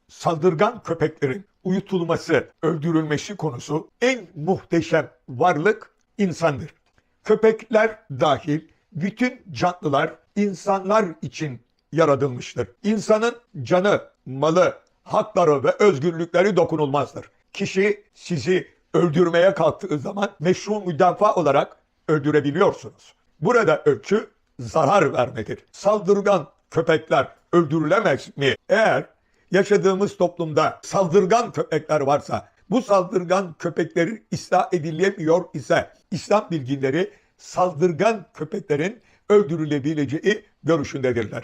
saldırgan köpeklerin uyutulması, öldürülmesi konusu en muhteşem varlık insandır. Köpekler dahil bütün canlılar insanlar için yaratılmıştır. İnsanın canı, malı, hakları ve özgürlükleri dokunulmazdır. Kişi sizi öldürmeye kalktığı zaman meşru müdafaa olarak öldürebiliyorsunuz. Burada ölçü zarar vermedir. Saldırgan köpekler öldürülemez mi? Eğer yaşadığımız toplumda saldırgan köpekler varsa, bu saldırgan köpekleri ıslah edilemiyor ise İslam bilginleri saldırgan köpeklerin öldürülebileceği görüşündedirler.